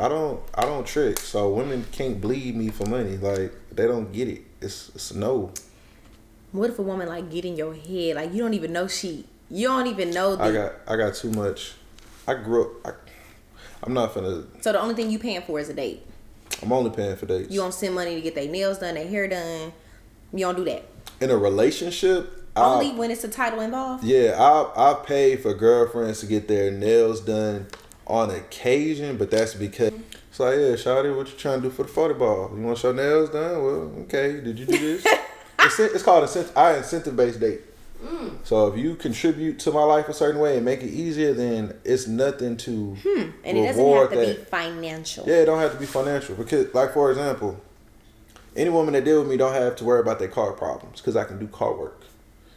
I don't trick. So women can't bleed me for money. Like they don't get it. It's a no. What if a woman like get in your head? Like you don't even know you don't even know the... I got too much. I grew up. I'm not finna. So the only thing you paying for is a date. I'm only paying for dates. You don't send money to get their nails done, their hair done. You don't do that. In a relationship, only when it's a title involved. Yeah, I pay for girlfriends to get their nails done on occasion, but that's because it's like, yeah, shawty, what you trying to do for the 40 ball? You want your nails done? Well, okay. Did you do this? It's called incentive-based date. So if you contribute to my life a certain way and make it easier, then it's nothing to and it doesn't have to be financial. Yeah, it don't have to be financial because, like, for example, any woman that deal with me don't have to worry about their car problems because I can do car work.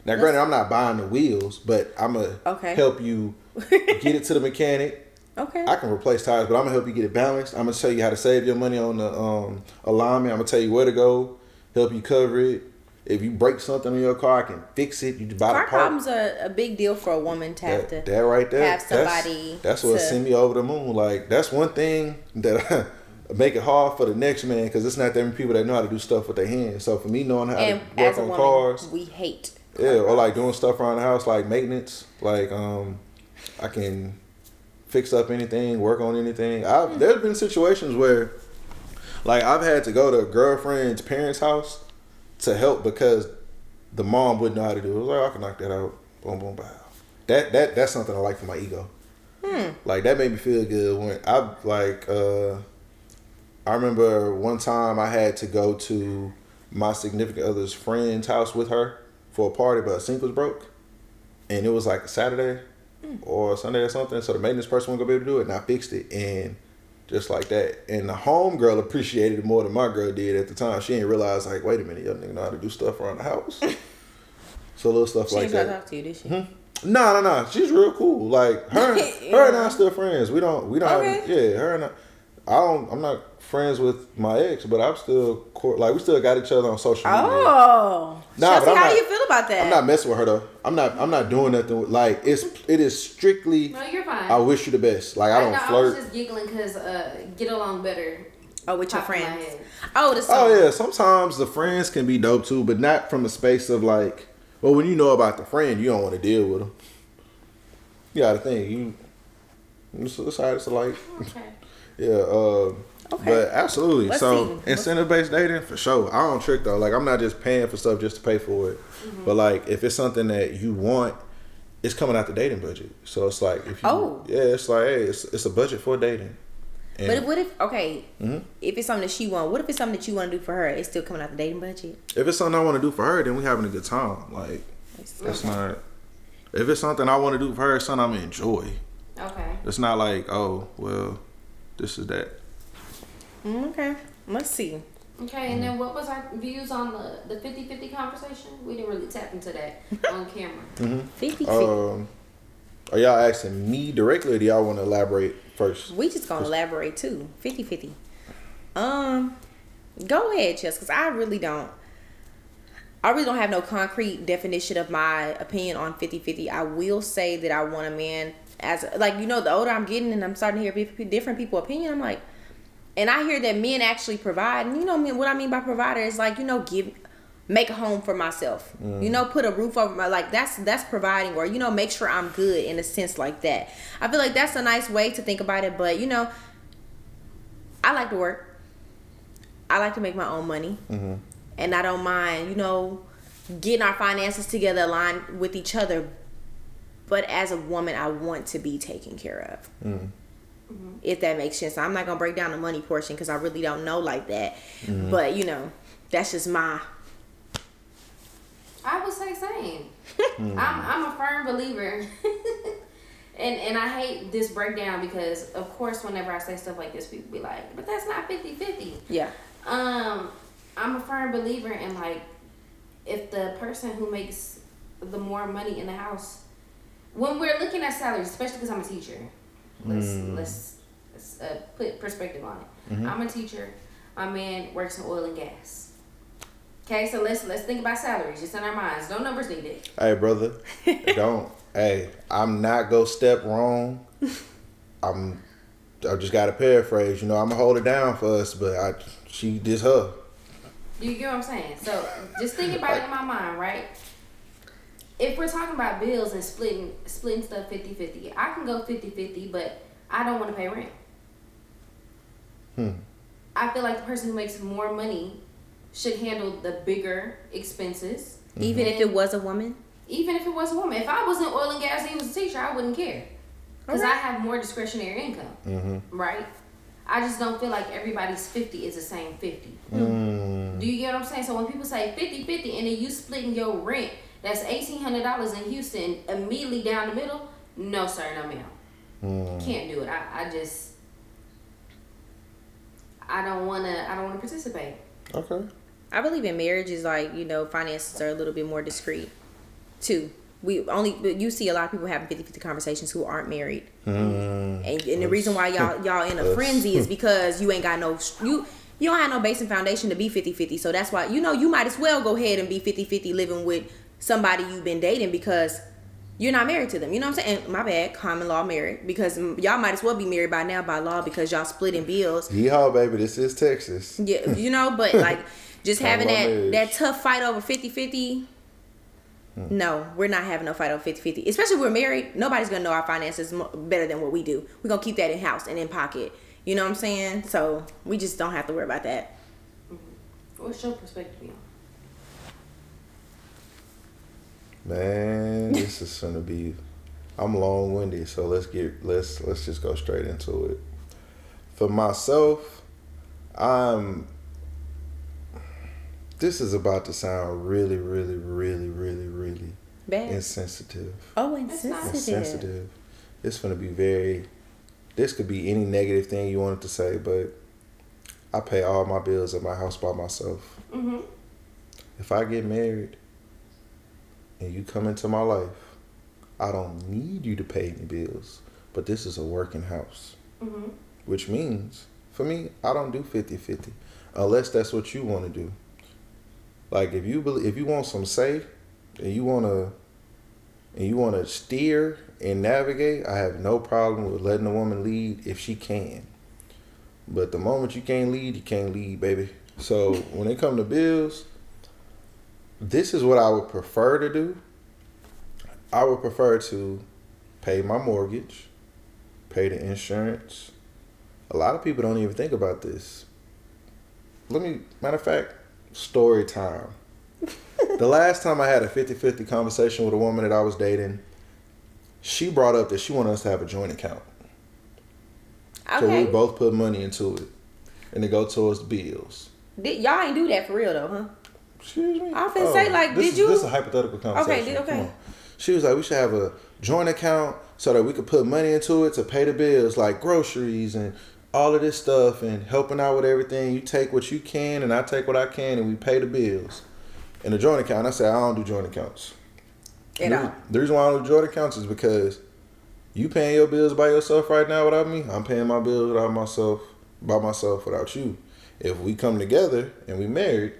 Now, granted, I'm not buying the wheels, but I'm gonna help you get it to the mechanic. Okay. I can replace tires, but I'm gonna help you get it balanced. I'm gonna tell you how to save your money on the alignment. I'm gonna tell you where to go, help you cover it. If you break something in your car, I can fix it. You just buy the part. Car problems are a big deal for a woman to have to that right there, have somebody. That's what send me over the moon. Like that's one thing that make it hard for the next man because it's not that many people that know how to do stuff with their hands. So for me knowing how to work on cars, we hate. Yeah, or like doing stuff around the house like maintenance. Like I can fix up anything, work on anything. There's been situations where like I've had to go to a girlfriend's parents' house to help because the mom wouldn't know how to do it. I was like, I can knock that out. Boom, boom, bow. That's something I like for my ego. Like that made me feel good when I remember one time I had to go to my significant other's friend's house with her for a party, but a sink was broke. And it was like a Saturday or Sunday or something. So the maintenance person wasn't gonna be able to do it, and I fixed it. And just like that. And the home girl appreciated it more than my girl did at the time. She didn't realize, like, wait a minute, your nigga know how to do stuff around the house. So little stuff like that. She didn't talk to you, did she? No. She's real cool. Like her and I are still friends. We don't have, her and I'm not friends with my ex, but I'm still like we still got each other on social media. Oh, nah, Chelsea, how do you feel about that? I'm not messing with her though. I'm not doing nothing with, like it is strictly. No, you're fine. I wish you the best. Like I don't flirt. I was just giggling because get along better. Oh, with your friends. Yeah. Sometimes the friends can be dope too, but not from a space of like. Well, when you know about the friend, you don't want to deal with them. You got to think it's how it's like. Okay. Yeah, okay. But absolutely. So incentive-based dating, for sure. I don't trick though. Like I'm not just paying for stuff just to pay for it. But like if it's something that you want, it's coming out the dating budget. So it's like if you, it's like hey, it's a budget for dating. And but what if if it's something that she want, what if it's something that you want to do for her? It's still coming out the dating budget. If it's something I want to do for her, then we having a good time. Like that's not. If it's something I want to do for her, it's something I'm gonna enjoy. Okay. It's not like this is that. Okay. Let's see. Okay, and then what was our views on the 50-50 conversation? We didn't really tap into that on camera. 50-50. Are y'all asking me directly or do y'all want to elaborate first? We just gonna elaborate too. 50-50. Go ahead, Chess, because I really don't have no concrete definition of my opinion on 50-50. I will say that I want a man as like, the older I'm getting and I'm starting to hear different people's opinion, I'm like, and I hear that men actually provide, and what I mean by provider is like, make a home for myself, put a roof over my, like that's providing, or, make sure I'm good in a sense like that. I feel like that's a nice way to think about it, but I like to work. I like to make my own money. And I don't mind, getting our finances together, aligned with each other. But as a woman, I want to be taken care of. If that makes sense. I'm not going to break down the money portion because I really don't know like that. But, that's just my... I would say same. I'm a firm believer. and I hate this breakdown because, of course, whenever I say stuff like this, people be like, but that's not 50-50. Yeah. I'm a firm believer in, like, if the person who makes the more money in the house, when we're looking at salaries, especially because I'm a teacher, let's put perspective on it. I'm a teacher. My man works in oil and gas. Okay, so let's think about salaries just in our minds. No numbers needed. Hey, brother, don't. Hey, I'm not gonna step wrong. I'm just got to paraphrase. You know, I'm gonna hold it down for us, but she this her. You get what I'm saying? So just think about it in my mind, right? If we're talking about bills and splitting stuff 50-50, I can go 50-50, but I don't want to pay rent. I feel like the person who makes more money should handle the bigger expenses. Even if it was a woman? Even if it was a woman. If I was in oil and gas and he was a teacher, I wouldn't care. Because I have more discretionary income. Right? I just don't feel like everybody's 50 is the same 50. Do you get what I'm saying? So when people say 50-50 and then you splitting your rent, that's $1,800 in Houston immediately down the middle. No, sir, no, ma'am. Can't do it. I don't wanna participate. Okay. I believe in marriage is like, you know, finances are a little bit more discreet too. You see a lot of people having 50-50 conversations who aren't married. And the reason why y'all in a frenzy is because you ain't got you don't have no base and foundation to be 50-50. So that's why, you know, you might as well go ahead and be 50-50 living with somebody you've been dating because you're not married to them. You know what I'm saying? My bad, common law married. Because y'all might as well be married by now by law because y'all splitting bills. Yeehaw, baby, this is Texas. Yeah, you know, but like just having that tough fight over 50-50. No, we're not having no fight over 50-50. Especially if we're married, nobody's going to know our finances better than what we do. We're going to keep that in house and in pocket. You know what I'm saying? So we just don't have to worry about that. What's your perspective on? Man, this is gonna be. I'm long-winded, so let's just go straight into it. For myself, this is about to sound really, really, really, really, really bad, insensitive. Oh, insensitive. It's gonna be this could be any negative thing you wanted to say, but I pay all my bills at my house by myself. If I get married and you come into my life, I don't need you to pay any bills, but this is a working house. Which means, for me, I don't do 50-50 unless that's what you want to do. Like if you want some say and you want to steer and navigate, I have no problem with letting a woman lead if she can. But the moment you can't lead, baby. So when it comes to bills, this is what I would prefer to do. I would prefer to pay my mortgage, pay the insurance. A lot of people don't even think about this. Matter of fact, story time. The last time I had a 50-50 conversation with a woman that I was dating, she brought up that she wanted us to have a joint account. Okay. So we both put money into it, and it go towards the bills. Y'all ain't do that for real though, huh? Excuse me? I often say, like, this is a hypothetical conversation. Okay. She was like, we should have a joint account so that we could put money into it to pay the bills, like groceries and all of this stuff, and helping out with everything. You take what you can, and I take what I can, and we pay the bills. In a joint account, I said, I don't do joint accounts. The reason why I don't do joint accounts is because you paying your bills by yourself right now without me. I'm paying my bills by myself without you. If we come together and we married,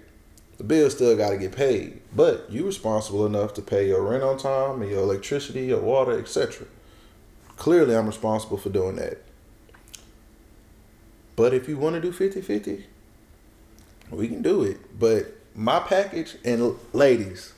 the bill still got to get paid. But you responsible enough to pay your rent on time and your electricity, your water, etc. Clearly, I'm responsible for doing that. But if you want to do 50-50, we can do it. But my package, and ladies,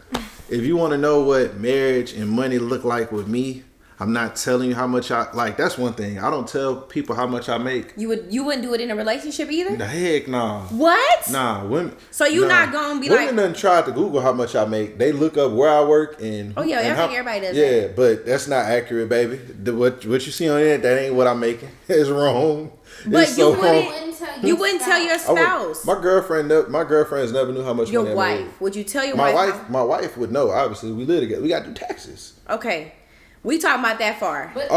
if you want to know what marriage and money look like with me, I'm not telling you how much that's one thing. I don't tell people how much I make. You wouldn't do it in a relationship either? The heck nah. What? Nah, women. So you not gonna be women done tried to Google how much I make. They look up where I work and I think everybody does that. Yeah, but that's not accurate, baby. What you see on there, that ain't what I'm making. It's wrong. But it's you wouldn't tell your spouse. My girlfriends never knew how much your money wife. I made. Would you tell your wife? My wife would know. Obviously, we live together. We got to do taxes. Okay. We talking about that far. But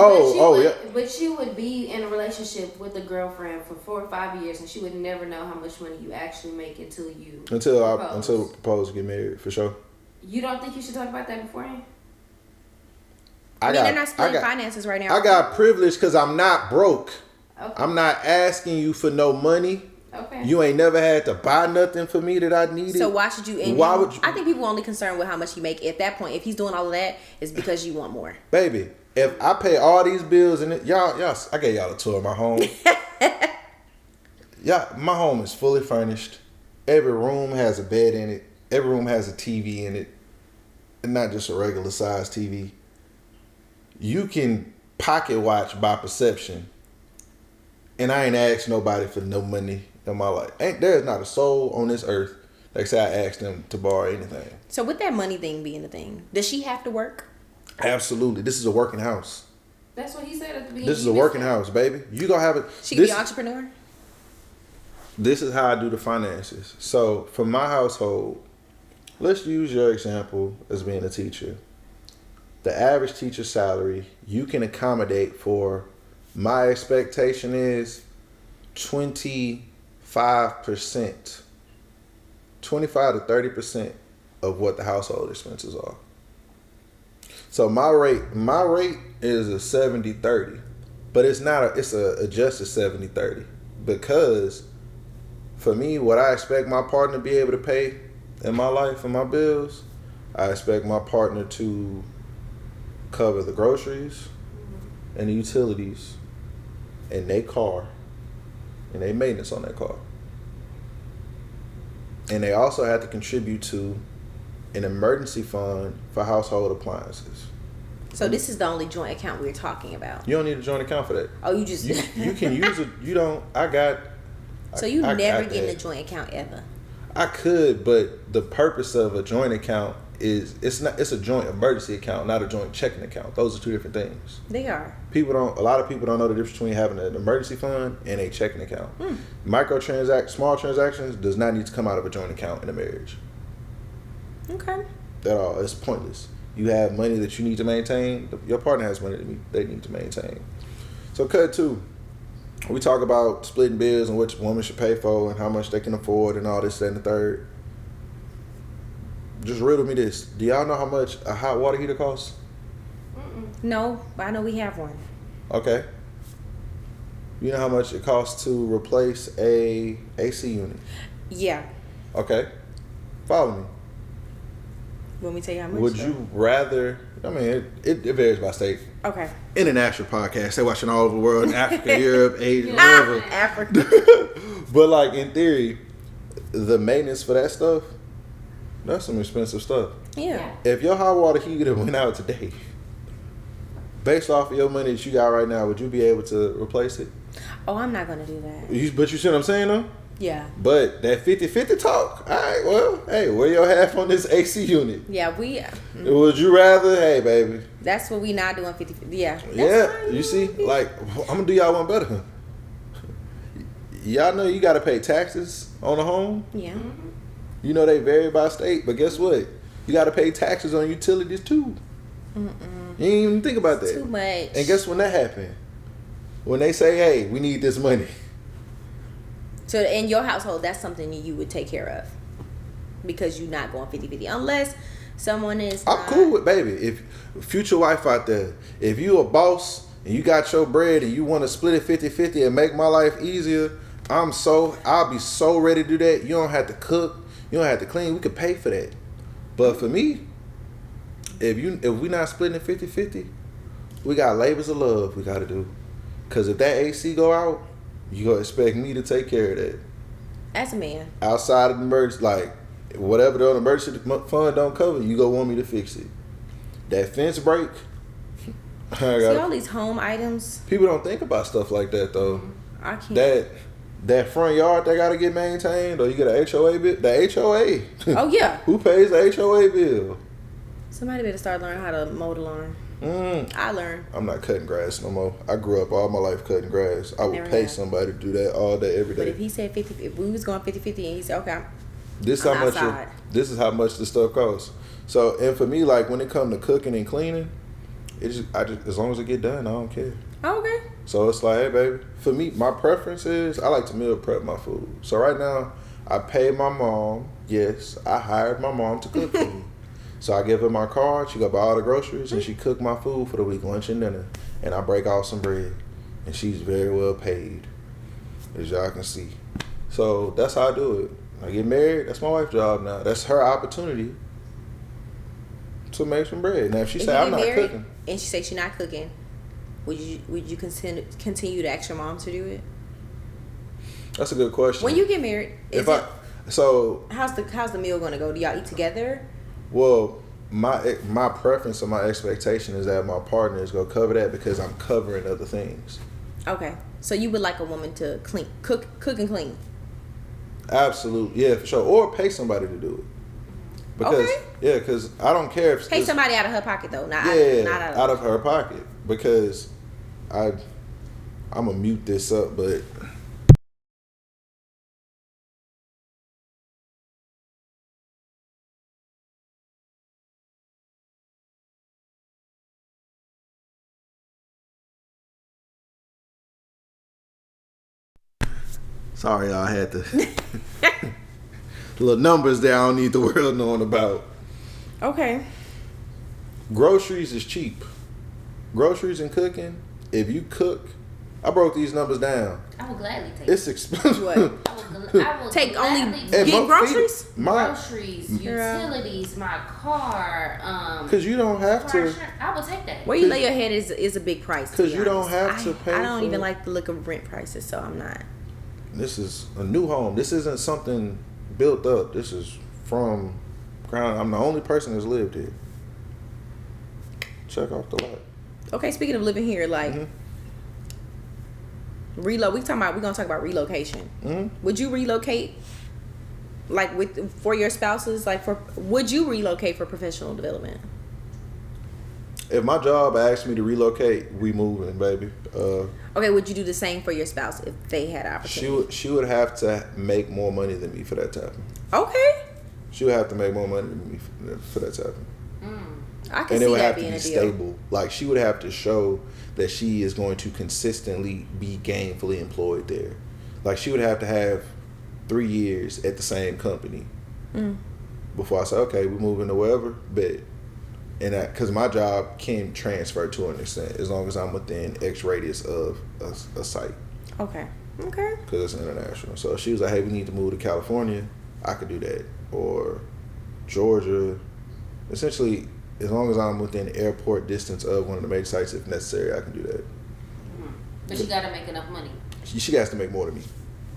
you would be in a relationship with a girlfriend for 4 or 5 years, and she would never know how much money you actually make until propose to get married, for sure. You don't think you should talk about that beforehand? They're not splitting finances right now. I got privilege because I'm not broke. Okay. I'm not asking you for no money. Okay. You ain't never had to buy nothing for me that I needed. So why should you? Would you? I think people are only concerned with how much he make. At that point, if he's doing all of that, it's because you want more. Baby, If I pay all these bills and y'all, I gave y'all a tour of my home. Yeah, my home is fully furnished. Every room has a bed in it. Every room has a TV in it, and not just a regular size TV. You can pocket watch by perception, and I ain't asked nobody for no money in my life. There's not a soul on this earth that say I asked them to borrow anything. So with that money thing being the thing, does she have to work? Absolutely, this is a working house. That's what he said at the beginning. This is a working house, baby. You gonna have it. She can be an entrepreneur. This is how I do the finances. So for my household, let's use your example as being a teacher. The average teacher salary you can accommodate for, my expectation is 25%, 25 to 30% of what the household expenses are. So my rate is a 70-30, but it's a adjusted 70-30 because for me, what I expect my partner to be able to pay in my life and my bills, I expect my partner to cover the groceries and the utilities and their car and their maintenance on that car. And they also have to contribute to an emergency fund for household appliances. So this is the only joint account we're talking about. You don't need a joint account for that. Oh, you just... You can use it. You don't... So you never get in a joint account ever? I could, but the purpose of a joint account is it's a joint emergency account, not a joint checking account. Those are two different things. They are. A lot of people don't know the difference between having an emergency fund and a checking account. Small transactions does not need to come out of a joint account in a marriage. Okay. At all. It's pointless. You have money that you need to maintain. Your partner has money that they need to maintain. So cut two. We talk about splitting bills and which woman should pay for and how much they can afford and all this, that, and the third. Just riddle me this. Do y'all know how much a hot water heater costs? No, but I know we have one. Okay. You know how much it costs to replace a AC unit? Yeah. Okay. Follow me. Want me to tell you how much? Would you rather... I mean, it varies by state. Okay. International podcast. They're watching all over the world. Africa, Europe, Asia, wherever. Africa. But like in theory, the maintenance for that stuff, that's some expensive stuff. Yeah. If your hot water heater went out today, based off of your money that you got right now, would you be able to replace it? Oh, I'm not going to do that. But you see what I'm saying though? Yeah. But that 50-50 talk, all right, well, hey, where your half on this AC unit? Yeah, Would you rather, hey, baby. That's what we not doing 50-50. Yeah. Yeah, you see? Like, I'm going to do y'all one better. Y'all know you got to pay taxes on a home? Yeah. You know they vary by state, but guess what? You got to pay taxes on utilities too. You ain't even think about that. Too much. And guess when that happened? When they say, hey, we need this money. So in your household, that's something you would take care of because you're not going 50-50 unless someone is. I'm cool with baby. If future wife out there, if you a boss and you got your bread and you want to split it 50-50 and make my life easier, I'll be so ready to do that. You don't have to cook, you don't have to clean. We could pay for that. But for me, if we not splitting it 50-50, we got labors of love we got to do. Cause if that AC go out, you gonna expect me to take care of that. As a man. Outside of the emergency, like whatever the emergency fund don't cover, you gonna want me to fix it. That fence break. See all these home items. People don't think about stuff like that though. I can't. That front yard that gotta get maintained, or you get an HOA bill. The HOA. Oh yeah. Who pays the HOA bill? Somebody better start learning how to mow the lawn. I learned. I'm not cutting grass no more. I grew up all my life cutting grass. I would pay somebody to do that all day, every day. But if he said 50, if we was going 50-50 and he said, okay, this is how much the stuff costs. So, and for me, like when it comes to cooking and cleaning, I just as long as it get done, I don't care. Okay. So it's like, hey, baby. For me, my preference is I like to meal prep my food. So right now, I pay my mom. Yes, I hired my mom to cook for me. So I give her my card, she go buy all the groceries, and she cook my food for the week, lunch and dinner. And I break off some bread. And she's very well paid, as y'all can see. So that's how I do it. I get married, that's my wife's job now. That's her opportunity to make some bread. Now if she say I'm not cooking. and she say she not cooking, would you continue to ask your mom to do it? That's a good question. When you get married, how's the meal gonna go? Do y'all eat together? Well, my preference or my expectation is that my partner is gonna cover that because I'm covering other things. Okay, so you would like a woman to cook and clean? Absolutely, yeah, for sure. Or pay somebody to do it. Because because I don't care if pay somebody out of her pocket though, not out of her pocket. Because I'm gonna mute this up, but sorry, y'all, I had to little numbers there I don't need the world knowing about. Okay. Groceries is cheap. Groceries and cooking. If you cook, I broke these numbers down. I will gladly take It's expensive. What? I will take only get groceries? Groceries, utilities, my car. Because you don't have to. I will take that. Where you lay your head is a big price. Because you don't have to pay. I don't even like the look of rent prices, so I'm not. This is a new home. This isn't something built up. This is from ground. I'm the only person that's lived here. Check off the lot. Okay, speaking of living here, like we're gonna talk about relocation. Would you relocate like for your spouses? Would you relocate for professional development? If my job asked me to relocate, we moving, baby. Okay, would you do the same for your spouse if they had opportunity? She would have to make more money than me for that to happen. Okay. She would have to make more money than me for that to happen. I can see that being a deal. And it would have to be stable. Like, she would have to show that she is going to consistently be gainfully employed there. Like, she would have to have 3 years at the same company before I say, okay, we're moving to wherever, bet. And because my job can transfer to an extent as long as I'm within X radius of a site. Okay. Because it's international. So if she was like, hey, we need to move to California, I could do that. Or Georgia. Essentially, as long as I'm within airport distance of one of the major sites, if necessary, I can do that. But you got to make enough money. She has to make more than me.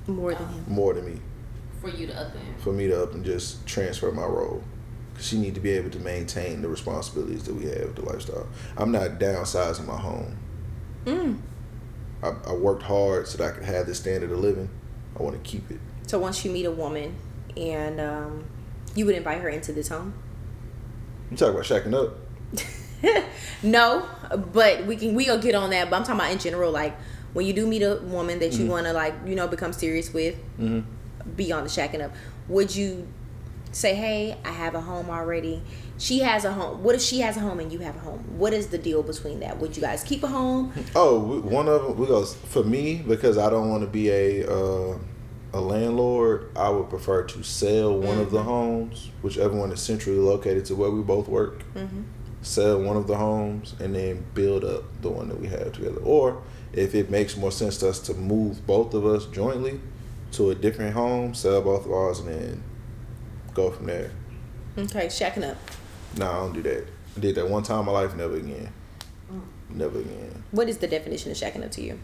More than him. More than me. For you to up him. For me to up and just transfer my role. Because she need to be able to maintain the responsibilities that we have, the lifestyle. I'm not downsizing my home. I worked hard so that I could have this standard of living. I want to keep it. So once you meet a woman and you would invite her into this home? You talk about shacking up? No, but we gonna get on that. But I'm talking about in general, like when you do meet a woman that you want to become serious with, beyond the shacking up, would you say, hey, I have a home already? She has a home. What if she has a home and you have a home? What is the deal between that? Would you guys keep a home? Oh, one of them, for me, because I don't want to be a landlord, I would prefer to sell one of the homes, whichever one is centrally located to where we both work. Sell one of the homes and then build up the one that we have together. Or if it makes more sense to us to move both of us jointly to a different home, sell both of ours and then go from there. Okay, shacking up. No, I don't do that. I did that one time in my life, never again. Never again. What is the definition of shacking up to you?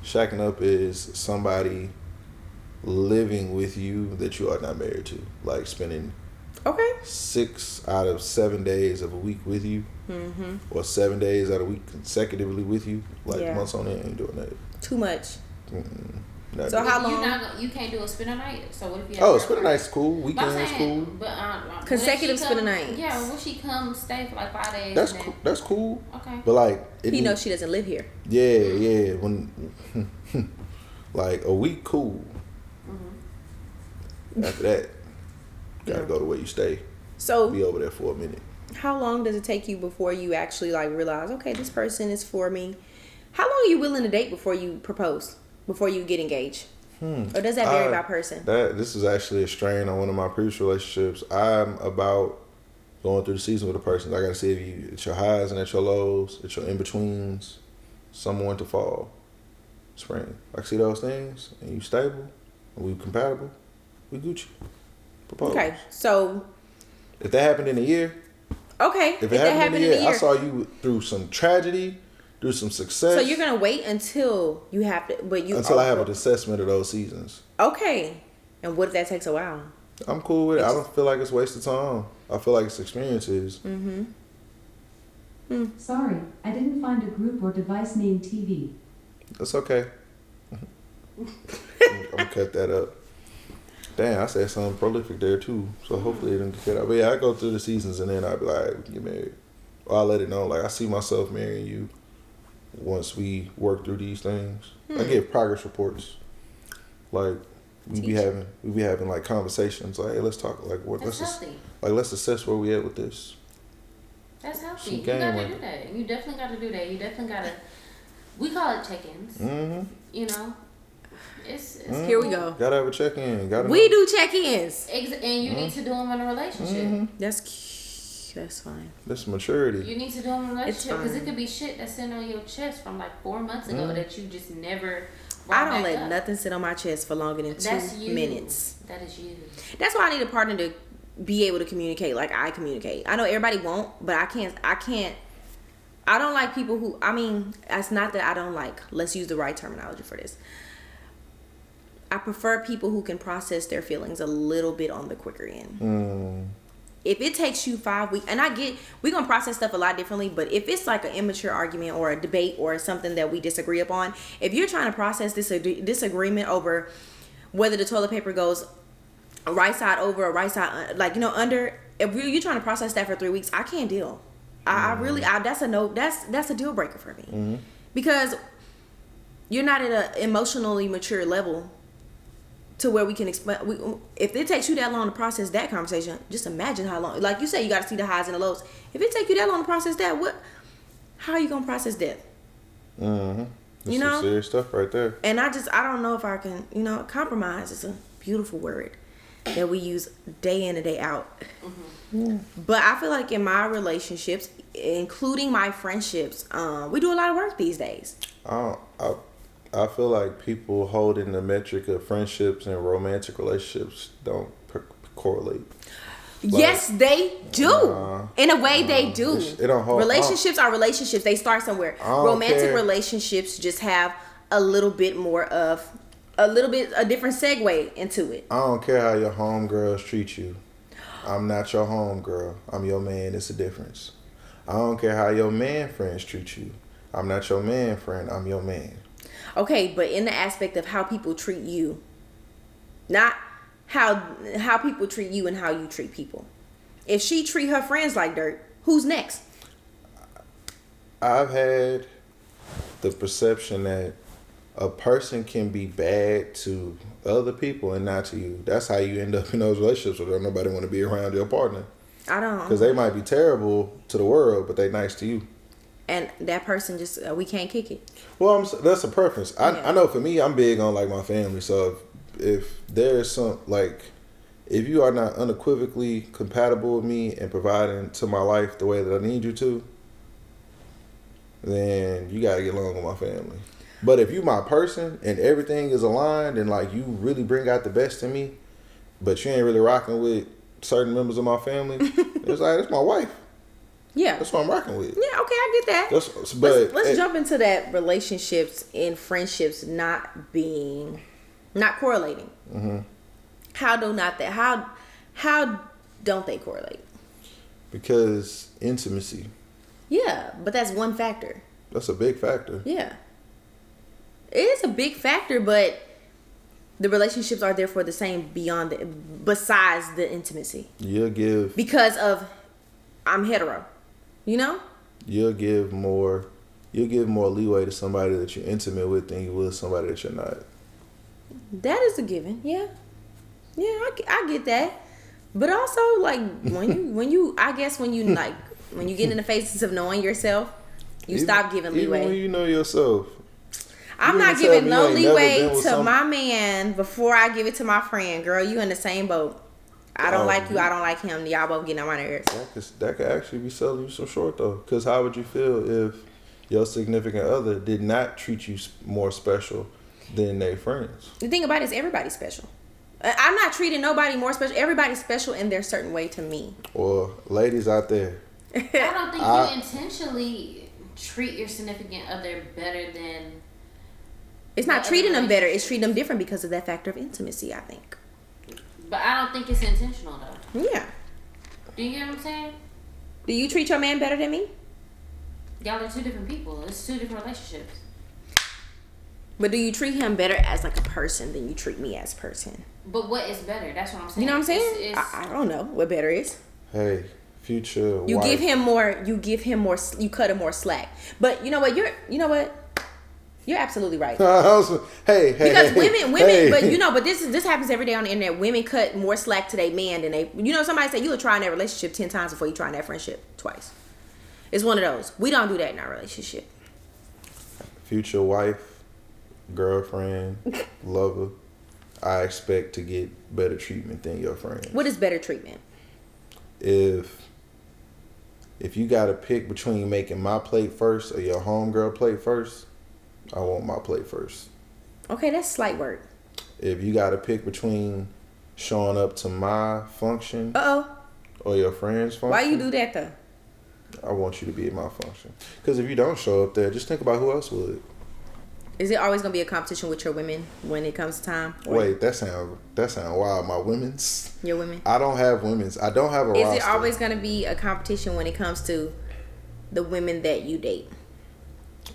Shacking up is somebody living with you that you are not married to. Like spending 6 out of 7 days of a week with you. Or 7 days out of a week consecutively with you. Like months on end, ain't doing that. Too much. So how long? You can't do a spend a night. So what if you? Spend a night's cool. Weekend is cool. But consecutive spend a night. Yeah, will she come stay for like 5 days? That's cool. That's cool. Okay. But like, he knows she doesn't live here. Yeah. When like a week, cool. After that, gotta go to where you stay. So be over there for a minute. How long does it take you before you actually realize, okay, this person is for me? How long are you willing to date before you propose? Before you get engaged? Or does that vary by person? This is actually a strain on one of my previous relationships. I'm about going through the season with a person. I got to see if you at your highs and at your lows, at your in-betweens, summer, winter, fall, spring. I see those things, and you stable, and we compatible, we Gucci. Propose. Okay, so if that happened in a year, Okay. If it happened in a year, I saw you through some tragedy, through some success. So you're gonna wait until you have to, until I have an assessment of those seasons. Okay. And what if that takes a while? I'm cool with it. I don't feel like it's wasted time. I feel like it's experiences. Sorry, I didn't find a group or device named TV. That's okay. I'm gonna cut that up. Damn, I said something prolific there too. So hopefully it didn't get cut out. But yeah, I go through the seasons and then I'll be like, we can get married. Or I'll let it know. Like, I see myself marrying you once we work through these things. I give progress reports. Like, we be having like conversations. Like, hey, let's talk. Like, let's assess where we at with this. That's healthy. You gotta do that. You definitely gotta do that. You definitely gotta. We call it check-ins. You know. It's Here we go. Gotta have a check-in. We do check-ins. And you need to do them in a relationship. That's fine. That's maturity. You need to do them in a relationship because it could be shit that's sitting on your chest from like 4 months ago that you just never. I don't let nothing sit on my chest for longer than 2 minutes. That is you. That's why I need a partner to be able to communicate like I communicate. I know everybody won't, but I can't. I don't like people who. I mean, it's not that I don't like. Let's use the right terminology for this. I prefer people who can process their feelings a little bit on the quicker end. If it takes you 5 weeks, and I get, we're going to process stuff a lot differently, but if it's like an immature argument or a debate or something that we disagree upon, if you're trying to process this disagreement over whether the toilet paper goes right side over or right side, like, you know, under, if you're trying to process that for 3 weeks, I can't deal. That's a deal breaker for me. Because you're not at an emotionally mature level to where we can explain. If it takes you that long to process that conversation, just imagine how long. Like you say, you got to see the highs and the lows. If it take you that long to process that, how are you gonna process death? That's you know, some serious stuff right there. And I don't know if I can. You know, compromise is a beautiful word that we use day in and day out. But I feel like in my relationships, including my friendships, we do a lot of work these days. I feel like people holding the metric of friendships and romantic relationships don't correlate. Like, yes, they do. In a way, they do. It don't hold. Relationships are relationships. They start somewhere. Romantic relationships just have a little bit a different segue into it. I don't care how your homegirls treat you. I'm not your homegirl. I'm your man. It's a difference. I don't care how your man friends treat you. I'm not your man friend. I'm your man. Okay, but in the aspect of how people treat you, not how people treat you and how you treat people. If she treat her friends like dirt, who's next? I've had the perception that a person can be bad to other people and not to you. That's how you end up in those relationships where nobody want to be around your partner. I don't. Because they might be terrible to the world, but they nice to you. And that person just, we can't kick it. Well, that's a preference. I know for me, I'm big on like my family. So if there's some, like, if you are not unequivocally compatible with me and providing to my life the way that I need you to, then you got to get along with my family. But if you my person and everything is aligned and like you really bring out the best in me, but you ain't really rocking with certain members of my family, it's like, that's my wife. Yeah. That's what I'm rocking with. Yeah, okay, I get that. Let's jump into that relationships and friendships not correlating. How don't they correlate? Because intimacy. Yeah, but that's one factor. That's a big factor. Yeah. It is a big factor, but the relationships are therefore the same besides the intimacy. Because of I'm hetero. You know? You'll give more leeway to somebody that you're intimate with than you will somebody that you're not. That is a given. Yeah. Yeah, I get that. But also, like, when you get in the phases of knowing yourself, you stop giving leeway. Even when you know yourself. I'm not giving no leeway to my man before I give it to my friend. Girl, you in the same boat. I don't like you. I don't like him. Y'all both getting on my nerves. That could actually be selling you some short, though. Because how would you feel if your significant other did not treat you more special than their friends? The thing about it is everybody's special. I'm not treating nobody more special. Everybody's special in their certain way to me. Or ladies out there, I don't think you intentionally treat your significant other better than. It's not treating them better. It's treating them different because of that factor of intimacy, I think. But I don't think it's intentional, though. Yeah. Do you get what I'm saying? Do you treat your man better than me? Y'all are two different people. It's two different relationships. But do you treat him better as like a person than you treat me as a person? But what is better? That's what I'm saying. You know what I'm saying? It's, I don't know what better is. Hey, future You wife. give him more. You you cut him more slack. But you know what? You're absolutely right. Hey, Because women, hey. but this happens every day on the internet. Women cut more slack to their man than they. Somebody say you would try in that relationship 10 times before you try in that friendship twice. It's one of those. We don't do that in our relationship. Future wife, girlfriend, lover. I expect to get better treatment than your friend. What is better treatment? If you got to pick between making my plate first or your homegirl plate first, I want my plate first. Okay, that's slight word. If you got to pick between showing up to my function or your friend's function. Why you do that though? I want you to be at my function. Because if you don't show up there, just think about who else would. Is it always gonna be a competition with your women when it comes to time? Wait, that sound wild. My women's. Your women. I don't have women's. I don't have a roster. Is it always gonna be a competition when it comes to the women that you date?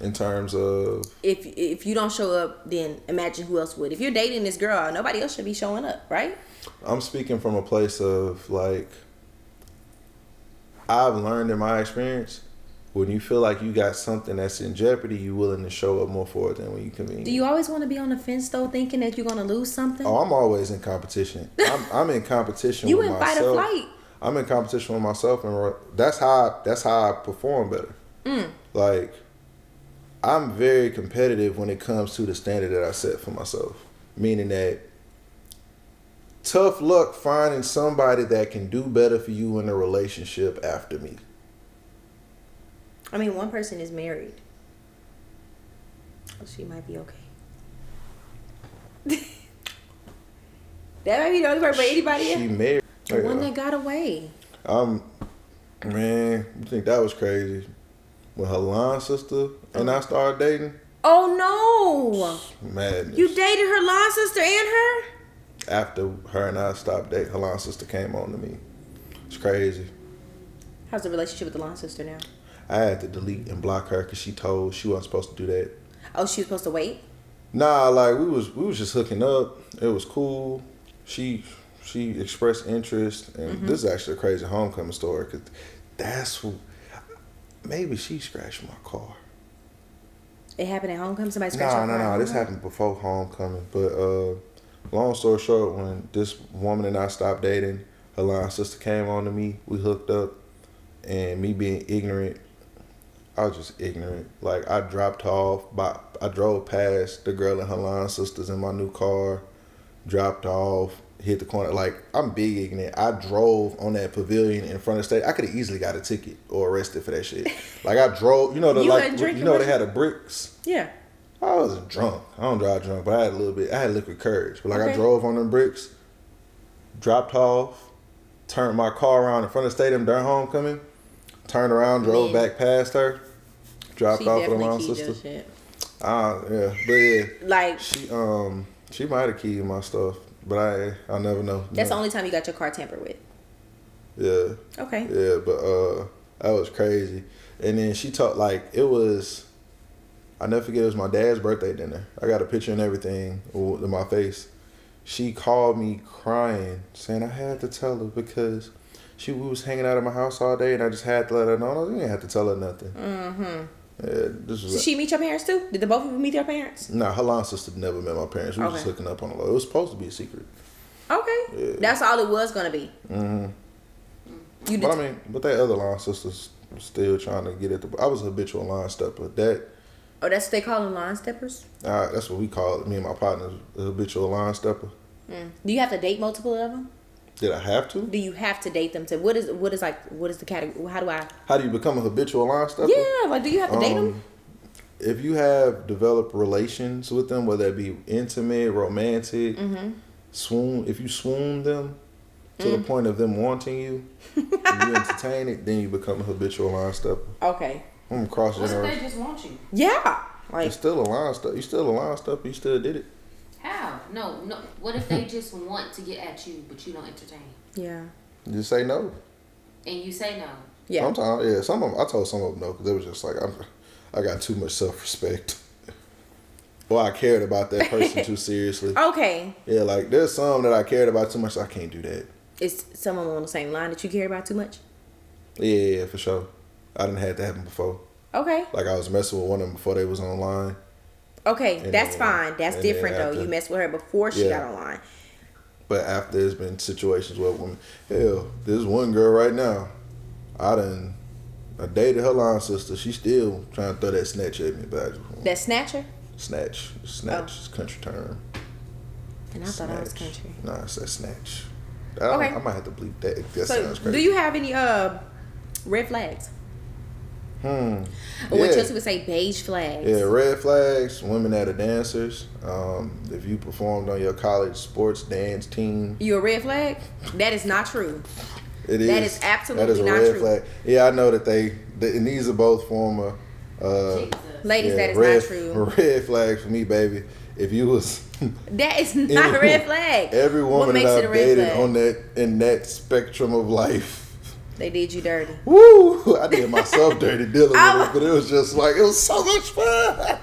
In terms of if you don't show up, then imagine who else would. If you're dating this girl, nobody else should be showing up, right? I'm speaking from a place of like, I've learned in my experience, when you feel like you got something that's in jeopardy, you're willing to show up more for it than when you convenient. Do you always want to be on the fence though, thinking that you're gonna lose something? Oh, I'm always in competition. I'm in competition you with in myself. fight or flight. I'm in competition with myself, and that's how I perform better. Like, I'm very competitive when it comes to the standard that I set for myself. Meaning that tough luck finding somebody that can do better for you in a relationship after me. I mean, one person is married. So she might be okay. That might be the only person, but anybody else? She married. The one that got away. Man, you think that was crazy? When her line sister and I started dating? Oh no! Madness. You dated her line sister and her? After her and I stopped dating, her line sister came on to me. It's crazy. How's the relationship with the line sister now? I had to delete and block her because she told she wasn't supposed to do that. Oh, she was supposed to wait? Nah, like we was just hooking up. It was cool. She expressed interest, and this is actually a crazy homecoming story because that's who. Maybe she scratched my car. It happened at homecoming? Somebody scratched your car? No. This happened before homecoming. But long story short, when this woman and I stopped dating, her line sister came on to me. We hooked up, and me being ignorant, I was just ignorant. Like, I dropped her off. I drove past the girl and her line sisters in my new car, dropped her off, hit the corner. Like, I'm big ignorant. I drove on that pavilion in front of the stage. I could have easily got a ticket or arrested for that shit. Like, I drove, they had the bricks. Yeah. I wasn't drunk. I don't drive drunk, but I had a little bit. I had liquid courage. But I drove on them bricks, dropped her off, turned my car around in front of the stadium during homecoming, turned around, drove back past her, dropped off with her mom sister. Yeah, but yeah, like she might have keyed my stuff, but I'll never know. That's the only time you got your car tampered with. Yeah. Okay. Yeah, but that was crazy. And then she talked like it was. I never forget. It was my dad's birthday dinner. I got a picture and everything in my face. She called me crying, saying I had to tell her because we was hanging out at my house all day, and I just had to let her know. No, you didn't have to tell her nothing. Yeah, Did she meet your parents too? Did the both of you meet your parents? Nah, her line sister never met my parents. We was just hooking up on the low. It was supposed to be a secret. Okay, yeah. That's all it was gonna be. But that other line sister's still trying to get at the. I was a habitual line stepper. Oh, that's what they call them, line steppers? That's what we call it. Me and my partner, a habitual line stepper. Do you have to date multiple of them? Did I have to? Do you have to date them? What is the category? How do you become a habitual line stepper? Yeah, like do you have to date them? If you have developed relations with them, whether it be intimate, romantic, if you swoon them, to the point of them wanting you, and you entertain it, then you become a habitual line stepper. Okay. I'm cross What if generation. they just want you? Yeah. Like, It's still a line stepper. You still a line stepper. You still did it. How? No. What if they just want to get at you, but you don't entertain? yeah. Just say no. And you say no. Yeah. Sometimes, yeah. Some of them, I told some of them no because it was just like I got too much self-respect. Or I cared about that person too seriously. Okay. Yeah, like there's some that I cared about too much. So I can't do that. Is someone on the same line that you care about too much? Yeah, for sure. I didn't have that happen before. Okay. Like I was messing with one of them before they was online. Okay, And that's then- fine. That's and different then though. after- You messed with her before she Yeah. got online. But after there's been situations where women, hell, there's one girl right now. I dated her line sister. She still trying to throw that snatch at me, but I just, That snatcher? snatch is country term. And I thought I was Snatch. country. Nah, it's that snatch. Okay. I might have to bleep that. That So, sounds crazy. do you have any red flags? Or what Yeah. Chelsea would say, beige flags. Yeah, red flags, women that are dancers. If you performed on your college sports dance team, You a red flag? That is not true. it is. That is absolutely that is a not red true. flag. Yeah, I know that and these are both former. Jesus. Ladies, that is red, not true. Red flag for me, baby. If you was That is not a red flag. every What woman makes that it a I've red dated flag? on in that spectrum of life. They did you dirty. Woo! I did myself dirty dealing Oh. with it, but it was just like it was so much fun.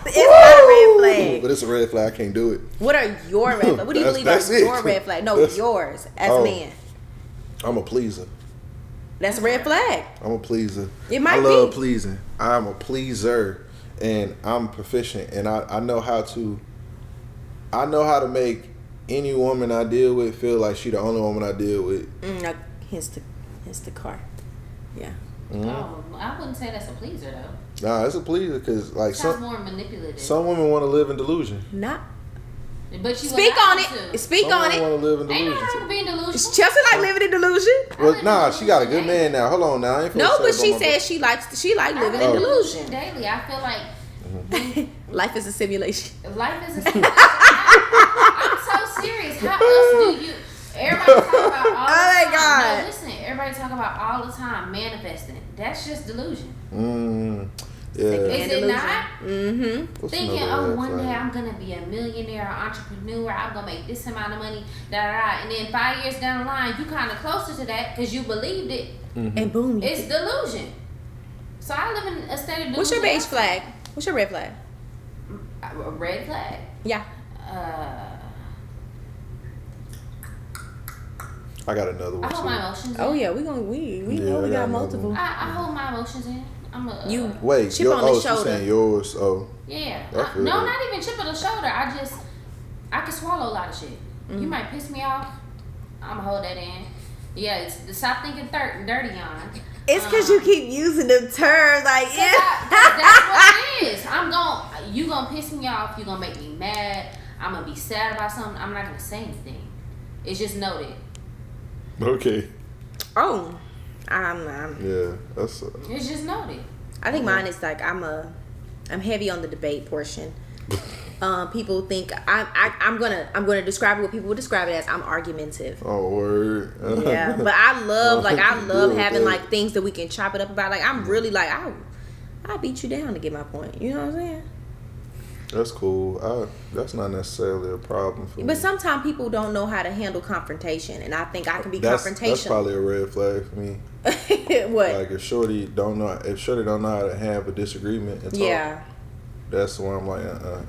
It's not a red flag. But it's a red flag. I can't do it. What are your red flags? What do you believe That's are it. your red flags? No, That's- yours as Oh. a man. I'm a pleaser. That's a red flag. I'm a pleaser. It might I love be. pleasing. I'm a pleaser, and I'm proficient, and I know how to. I know how to make any woman I deal with feel like she the only woman I deal with. No, hence the car. Yeah. Oh, I wouldn't say that's a pleaser though. Nah, it's a pleaser because like Sounds some more manipulative. women want to live in delusion. Not. But you Speak allow on them it. to. Speak Some on women it. want to live in Ain't no delusion. wrong with being delusional. Chelsea like living in delusion. Well, nah, she got a good man now. Hold on now. I ain't No, finna but say she about my said she like living in Oh. delusion. Daily, I feel like Life is a simulation. life is a I'm so serious. How else do you? Everybody talk about all the Oh my time. God. No, listen. Everybody talk about all the time manifesting. That's just delusion. Yeah. Is it not? Mm-hmm. What's Thinking, another oh, red one flag? day I'm gonna be a millionaire, or entrepreneur. I'm gonna make this amount of money, and then 5 years down the line, you kind of closer to that because you believed it. And boom. It's delusion. So I live in a state of delusion. What's your beige flag? What's your red flag? A red flag. Yeah. I got another I one hold my too. emotions. Oh in. yeah, we know we Yeah, know I we got got another multiple. one. I hold my emotions in. I'm a You Wait, chip on the she's shoulder. saying yours. Oh, yeah. I feel No, that. not even chip on the shoulder. I can swallow a lot of shit. You might piss me off. I'ma hold that in. Yeah, it's stop thinking dirty on. It's because you keep using the terms like That's what it is. You gonna piss me off. You gonna make me mad. I'm gonna be sad about something. I'm not gonna say anything. It's just noted. okay. Oh, Yeah, that's. It's just noted. I think mine is like I'm heavy on the debate portion. People think I'm gonna describe it what people would describe it as. I'm argumentative. Oh, word. Yeah, but I love Deal with having that. like things that we can chop it up about. Like I'm really like I beat you down to get my point. You know what I'm saying? That's cool. That's not necessarily a problem for me. But sometimes people don't know how to handle confrontation, and I think I can be That's confrontational. probably a red flag for me. What? Like if Shorty don't know how to have a disagreement and talk, Yeah. that's where I'm like,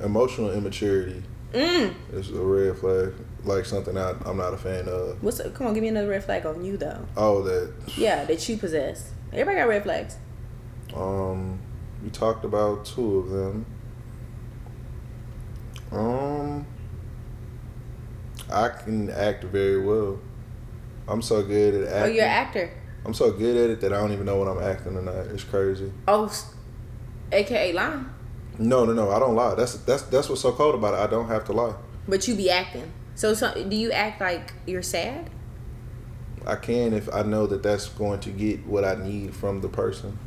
emotional immaturity is a red flag. Like something I'm not a fan of. Come on, give me another red flag on you though. Oh, that. Yeah, that you possess. Everybody got red flags. We talked about two of them. I can act very well. I'm so good at acting. Oh, you're an actor. I'm so good at it that I don't even know when I'm acting or not. It's crazy. Oh, AKA lying. No, I don't lie. That's what's so cold about it. I don't have to lie. But you be acting. So do you act like you're sad? I can if I know that that's going to get what I need from the person.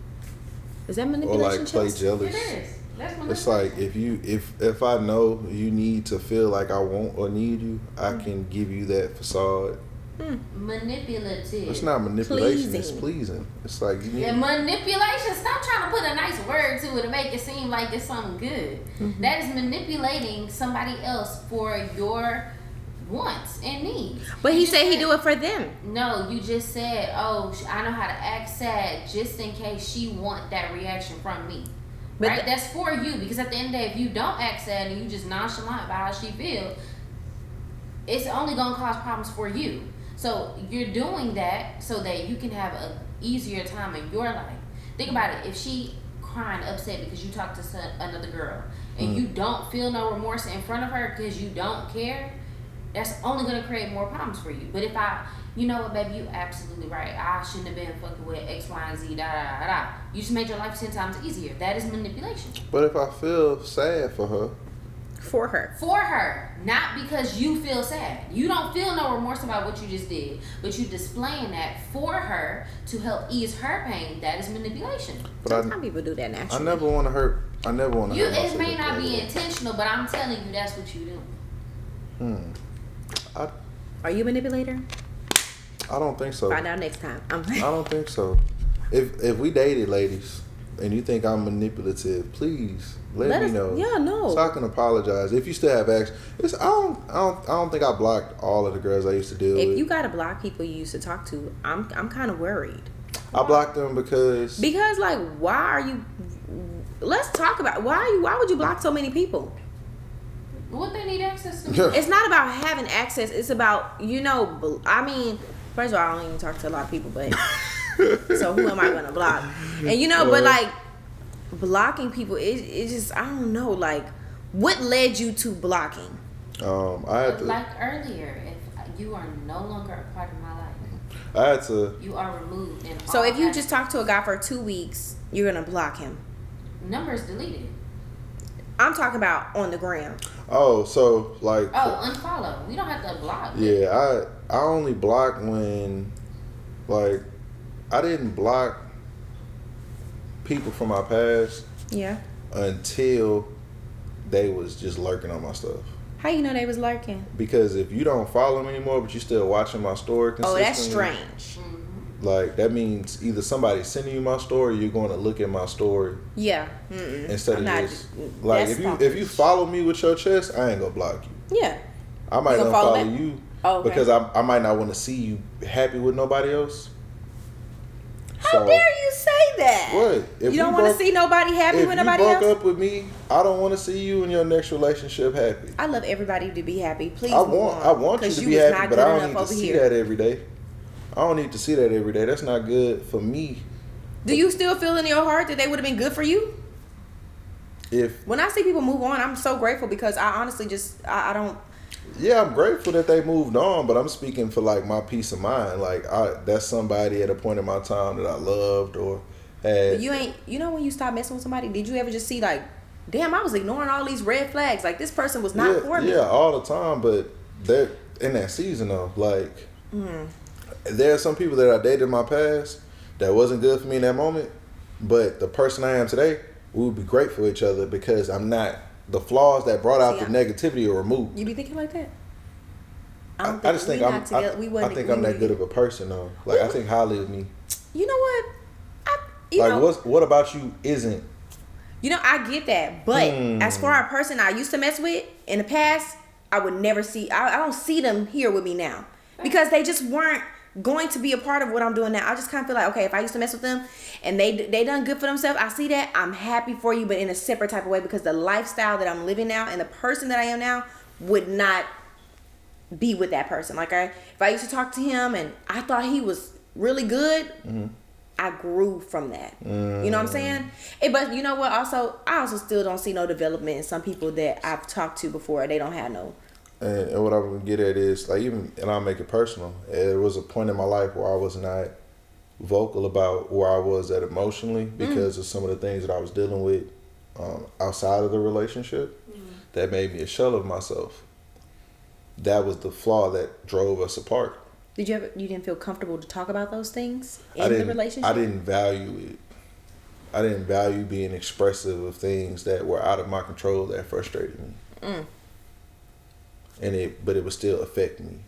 Is that Or manipulation? like play Chelsea? jealous. It is. That's what It's like if I know you need to feel like I want or need you, I can give you that facade Manipulative. It's not manipulation. Pleasing. It's pleasing. It's like you need. Yeah, manipulation. Stop trying to put a nice word to it to make it seem like it's something good. That is manipulating somebody else for your wants and needs. But he said he do it for them. No, you just said, "Oh, I know how to act sad just in case she want that reaction from me." But right? That's for you, because at the end of the day, if you don't act sad and you just nonchalant about how she feels, it's only gonna cause problems for you. So you're doing that so that you can have a easier time in your life. Think about it. If she crying upset because you talked to another girl and you don't feel no remorse in front of her because you don't care, that's only gonna create more problems for you. But if you know what, baby, you absolutely right. I shouldn't have been fucking with X, Y, and Z, da, da, da, da. You just made your life 10 times easier. That is manipulation. But if I feel sad for her. For her. For her. Not because you feel sad. You don't feel no remorse about what you just did. But you displaying that for her to help ease her pain. That is manipulation. But Some people do that naturally. I never want to hurt. I never want to hurt myself. It may not be intentional, but I'm telling you that's what you do. Are you a manipulator? I don't think so. Find out next time. I don't think so. If we dated, ladies, and you think I'm manipulative, please let me know. Yeah, no. So I can apologize. If you still have access, I don't think I blocked all of the girls I used to deal with. If you gotta block people you used to talk to, I'm kind of worried. I blocked them because like, why are you? Let's talk about why would you block so many people? What they need access to? It's not about having access. It's about, I mean, first of all, I don't even talk to a lot of people, but so who am I gonna block? And but like blocking people, it's just, I don't know, like what led you to blocking? I had to, like earlier, if you are no longer a part of my life, I had to. You are removed. So if you just talk to a guy for 2 weeks, you're gonna block him. Numbers deleted. I'm talking about on the gram. Oh, so like. Oh, unfollow. We don't have to block. Yeah, I only block when, like, I didn't block people from my past. Yeah. Until they was just lurking on my stuff. How you know they was lurking? Because if you don't follow me anymore, but you still watching my story consistently. Oh, that's strange. Like, that means either somebody's sending you my story or you're going to look at my story. Yeah. Instead of just, like, if you follow me with your chest, I ain't going to block you. Yeah. I might unfollow you because I might not want to see you happy with nobody else. How dare you say that? What? If you don't want to see nobody happy with nobody else? If you broke up with me, I don't want to see you in your next relationship happy. I love everybody to be happy. Please I want you to be happy, but I don't need to see that every day. I don't need to see that every day. That's not good for me. Do you still feel in your heart that they would have been good for you? When I see people move on, I'm so grateful because I honestly just I don't. Yeah, I'm grateful that they moved on, but I'm speaking for like my peace of mind. Like that's somebody at a point in my time that I loved or had. But you ain't. When you stop messing with somebody, did you ever just see like, damn, I was ignoring all these red flags. Like this person was not for me. Yeah, all the time. But they're in that season though. Like there are some people that I dated in my past that wasn't good for me in that moment. But the person I am today, we would be great for each other because I'm not. The flaws that brought out the negativity are removed. You be thinking like that? I just think I'm that good of a person though. Like I think highly of me. You know what? What about you isn't? I get that, but as for a person I used to mess with in the past, I would never see. I don't see them here with me now because they just weren't going to be a part of what I'm doing now. I just kind of feel like, okay, if I used to mess with them and they done good for themselves, I see that. I'm happy for you, but in a separate type of way because the lifestyle that I'm living now and the person that I am now would not be with that person. Like if I used to talk to him and I thought he was really good, I grew from that. You know what I'm saying? But you know what? Also, I also still don't see no development in some people that I've talked to before. They don't have no. And what I'm gonna get at is like and I'll make it personal. There was a point in my life where I was not vocal about where I was at emotionally because of some of the things that I was dealing with outside of the relationship that made me a shell of myself. That was the flaw that drove us apart. You didn't feel comfortable to talk about those things in the relationship? I didn't value it. I didn't value being expressive of things that were out of my control that frustrated me. But it would still affect me.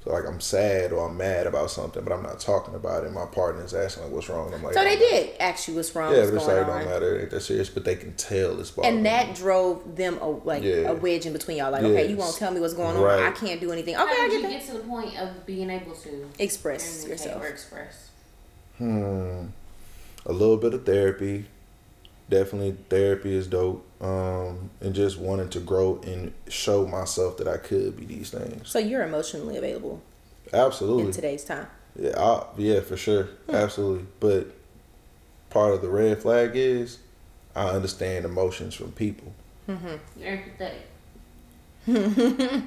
So like I'm sad or I'm mad about something, but I'm not talking about it. My partner's asking like, "What's wrong?" And I'm like, So they "Don't matter." did ask you what's wrong. Yeah, what's but it's going like on. don't matter. It ain't that serious. But they can tell it's bothering And that me. drove them a wedge in between y'all. Like, okay, you won't tell me what's going on. Right. I can't do anything. Okay, How I did get you that. get to the point of being able to Express communicate yourself. or express? A little bit of therapy. Definitely therapy is dope. And just wanting to grow and show myself that I could be these things. So you're emotionally available Absolutely. in today's time. Yeah, yeah, for sure. Absolutely. But part of the red flag is I understand emotions from people. You're empathetic.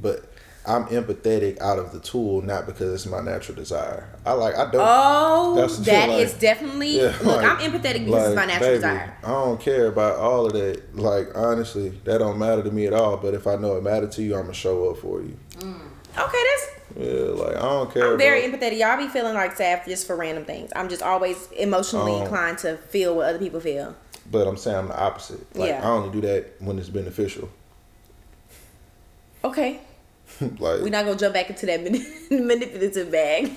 But I'm empathetic out of the tool, not because it's my natural desire. I don't. Oh, that's that like, is definitely. yeah, Look, like- I'm empathetic because it's my natural baby, desire. I don't care about all of that. Like, honestly, that don't matter to me at all. But if I know it matters to you, I'm going to show up for you. Okay, that's. Yeah, like, I don't care. I'm very empathetic. Y'all be feeling like sad just for random things. I'm just always emotionally inclined to feel what other people feel. But I'm saying I'm the opposite. Like, Yeah. I only do that when it's beneficial. Okay. Like, We're not going to jump back into that manipulative bag.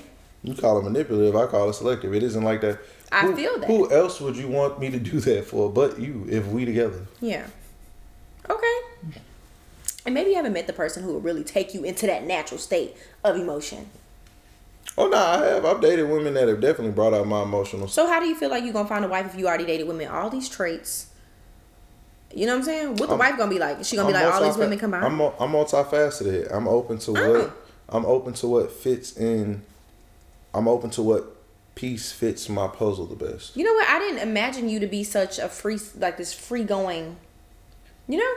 you call it manipulative, I call it selective. It isn't like that. I feel that. Who else would you want me to do that for but you if we together? Yeah. Okay. And maybe you haven't met the person who will really take you into that natural state of emotion. Oh, no, I have. I've dated women that have definitely brought out my emotional. So how do you feel like you're going to find a wife if you already dated women? All these traits. You know what I'm saying? What the wife going to be like? Is she going to be like, all these women combined? I'm multifaceted. I'm open to what fits in. I'm open to what piece fits my puzzle the best. You know what? I didn't imagine you to be such a free, like this free going, you know?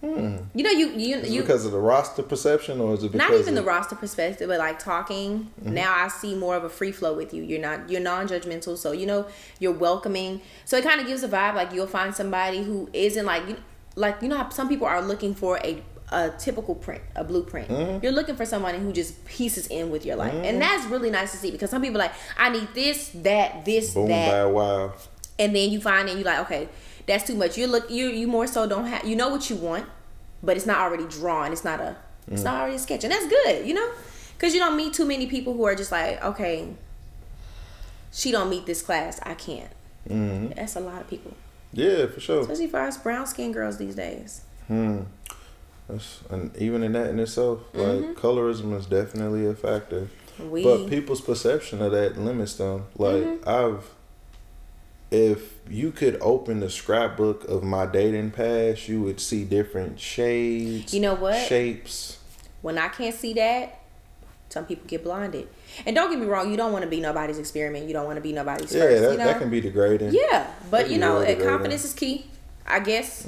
You know, Is it because of the roster perception, or is it because not even the roster perspective, but like talking. Now I see more of a free flow with you. You're non-judgmental, so you know you're welcoming. So it kind of gives a vibe like you'll find somebody who isn't like you know how some people are looking for a typical print, a blueprint. You're looking for somebody who just pieces in with your life, and that's really nice to see because some people are like, I need this, that, this, boom, that, bad, wow. and then you find and you like, okay, that's too much. You more so don't have, you know what you want, but it's not already drawn. It's not already a sketch, and that's good, you know, because you don't meet too many people who are just like, okay, she don't meet this class, I can't. That's a lot of people. Yeah, for sure. Especially for us brown skinned girls these days. And even in that in itself, like colorism is definitely a factor. But people's perception of that limits them. Like if you could open the scrapbook of my dating past, you would see different shades. You know what? Shapes. When I can't see that, some people get blinded. And don't get me wrong, you don't want to be nobody's experiment. You don't want to be nobody's first. Yeah, you know? that can be degrading. Yeah, but you know, really confidence is key. I guess.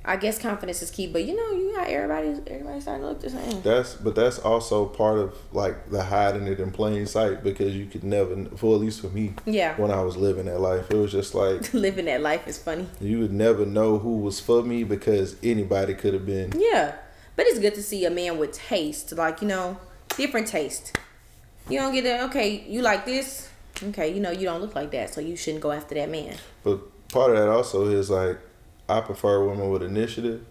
I guess confidence is key, but you know, you got everybody starting to look the same. That's also part of like the hiding it in plain sight, because you could never, for at least for me, when I was living that life, it was just like living that life is funny. You would never know who was for me because anybody could have been. Yeah, but it's good to see a man with taste, like, you know, different taste. You don't get that. Okay, you like this. Okay, you know you don't look like that, so you shouldn't go after that man. But part of that also is like, I prefer women with initiative.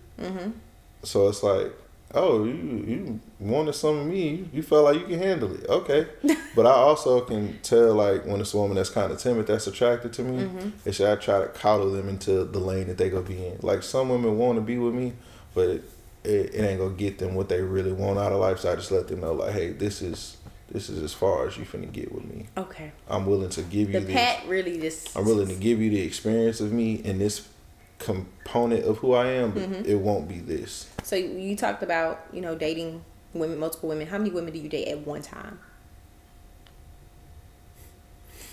So it's like, oh, you wanted some of me. You felt like you can handle it. Okay. But I also can tell, like, when it's a woman that's kind of timid that's attracted to me, and should I try to coddle them into the lane that they gonna be in. Like, some women want to be with me, but it ain't gonna get them what they really want out of life. So I just let them know, like, hey, this is as far as you finna get with me. Okay. I'm willing to give you I'm willing to give you the experience of me in this component of who I am, but it won't be this. So you talked about, you know, dating women, multiple women. How many women do you date at one time?